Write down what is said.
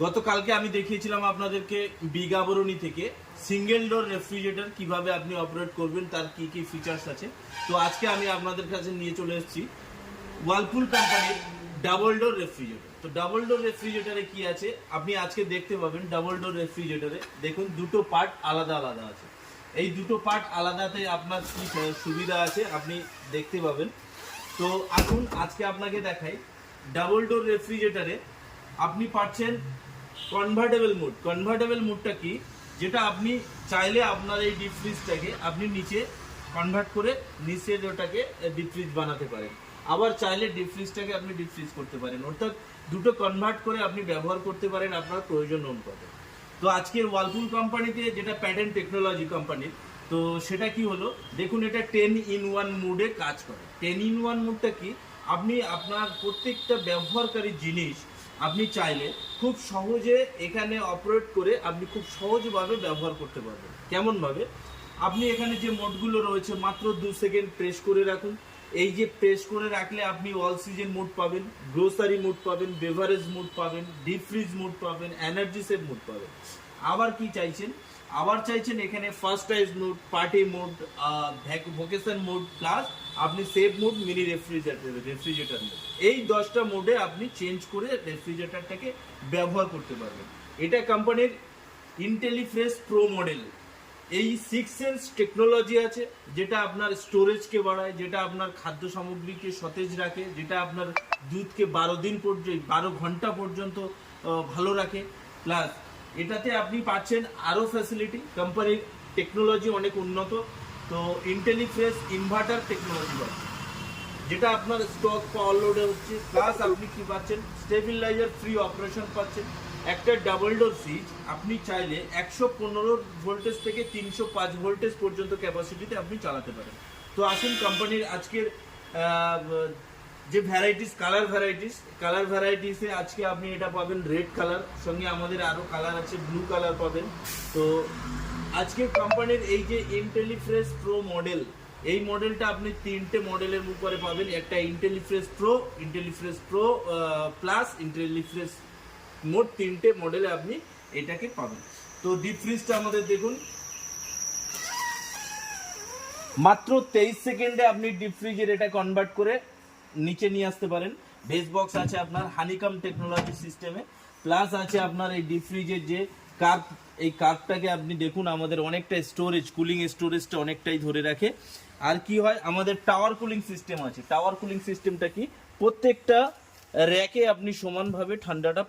গতকালকে আমি দেখিয়েছিলাম আপনাদেরকে বিগাবরণী থেকে সিঙ্গেল ডোর রেফ্রিজারেটর কিভাবে আপনি অপারেট করবেন, তার কি কি ফিচার্স আছে। তো আজকে আমি আপনাদের কাছে নিয়ে চলে এসেছি ওয়ার্লপুল কোম্পানির ডাবল ডোর রেফ্রিজারেটর। তো ডাবল ডোর রেফ্রিজারেটরে কি আছে আপনি আজকে দেখতে পাবেন। ডাবল ডোর রেফ্রিজারেটরে দেখুন দুটো পার্ট আলাদা আলাদা আছে। এই দুটো পার্ট আলাদাতে আপনার কি সুবিধা আছে আপনি দেখতে পাবেন। তো আসুন আজকে আপনাকে দেখাই ডাবল ডোর রেফ্রিজারেটরে আপনি পাচ্ছেন কনভার্টেবল মুড। কনভার্টেবল মুডটা কি, যেটা আপনি চাইলে আপনার এই ডিপ ফ্রিজটাকে আপনি নিচে কনভার্ট করে নিচের ওটাকে ডিপ ফ্রিজ বানাতে পারেন, আবার চাইলে ডিপ ফ্রিজটাকে আপনি ডিপ ফ্রিজ করতে পারেন। অর্থাৎ দুটো কনভার্ট করে আপনি ব্যবহার করতে পারেন আপনার প্রয়োজন অনুপাতে। তো আজকের ওয়ার্লপুল কোম্পানিতে যেটা প্যাটার্ন টেকনোলজি কোম্পানির, তো সেটা কি হলো দেখুন, এটা 10-in-1 মুডে কাজ করে। 10-in-1 মুডটা কি, আপনি আপনার প্রত্যেকটা ব্যবহারকারী জিনিস আপনি চাইলে খুব সহজে এখানে অপারেট করে আপনি খুব সহজভাবে ব্যবহার করতে পারবেন। কেমনভাবে, আপনি এখানে যে মোডগুলো রয়েছে মাত্র 2 সেকেন্ড প্রেস করে রাখুন। এই যে প্রেস করে রাখলে আপনি অল সিজন মুড পাবেন, গ্রোসারি মুড পাবেন, বেভারেজ মুড পাবেন, ডিপ ফ্রিজ মুড পাবেন, এনার্জি সেভ মুড পাবেন। আবার কি চাইছেন, আবার চাইছেন এখানে first ties mood, party mood, vacation mood, plus আপনি save mood, mini refrigerator mood, এই 10টা মোডে আপনি চেঞ্জ করে রেফ্রিজারেটরটাকে ব্যবহার করতে পারবেন। এটা কোম্পানির ইন্টেলিফ্রেশ প্রো মডেল। এই 6 সেন্স টেকনোলজি আছে, যেটা আপনার স্টোরেজকে বাড়ায়, যেটা আপনার খাদ্য সামগ্রীকে সতেজ রাখে, যেটা আপনার দুধকে 12 দিন পর্যন্ত 12 ঘন্টা পর্যন্ত ভালো রাখে। প্লাস এটাতে আপনি পাচ্ছেন আরও ফ্যাসিলিটি, কোম্পানির টেকনোলজি অনেক উন্নত। তো ইন্টেলিফ্রেশ ইনভার্টার টেকনোলজি পাচ্ছেন, যেটা আপনার স্টক পাওয়ার লোডে হচ্ছে। প্লাস আপনি কি পাচ্ছেন, স্টেবিলাইজার ফ্রি অপারেশন পাচ্ছেন। একটা ডাবল ডোর ফ্রিজ আপনি চাইলে 115 ভোল্টেজ থেকে 305 ভোল্টেজ পর্যন্ত ক্যাপাসিটিতে আপনি চালাতে পারেন। তো আসুন কোম্পানির আজকের যে ভ্যারাইটিস, কালার ভ্যারাইটিসে আজকে আপনি এটা পাবেন রেড কালার, সঙ্গে আমাদের আরও কালার আছে, ব্লু কালার পাবেন। তো আজকে কোম্পানির এই যে ইন্টেলিফ্রেশ প্রো মডেল, এই মডেলটা আপনি 3টে মডেলের উপরে পাবেন। একটা ইন্টেলিফ্রেশ প্রো প্লাস, ইন্টেলিফ্রেশ, মোট 3টে মডেলে আপনি এটাকে পাবেন। তো ডিপ ফ্রিজটা আমাদের দেখুন, মাত্র 23 সেকেন্ডে আপনি ডিপ ফ্রিজের এটা কনভার্ট করে নিচে নিয়ে আসতে পারেন। বেস বক্স আছে আপনার হানিকাম টেকনোলজি সিস্টেমে, প্লাস আছে আপনার এই ডিপ ফ্রিজের যে কার্ভ, এই কার্ভটাকে আপনি দেখুন আমাদের অনেকটা স্টোরেজ, কুলিং স্টোরেজটা অনেকটাই ধরে রাখে। আর কি হয়, আমাদের টাওয়ার কুলিং সিস্টেম আছে। টাওয়ার কুলিং সিস্টেমটা কি, প্রত্যেকটা র্যাকে আপনি সমানভাবে ঠান্ডাটা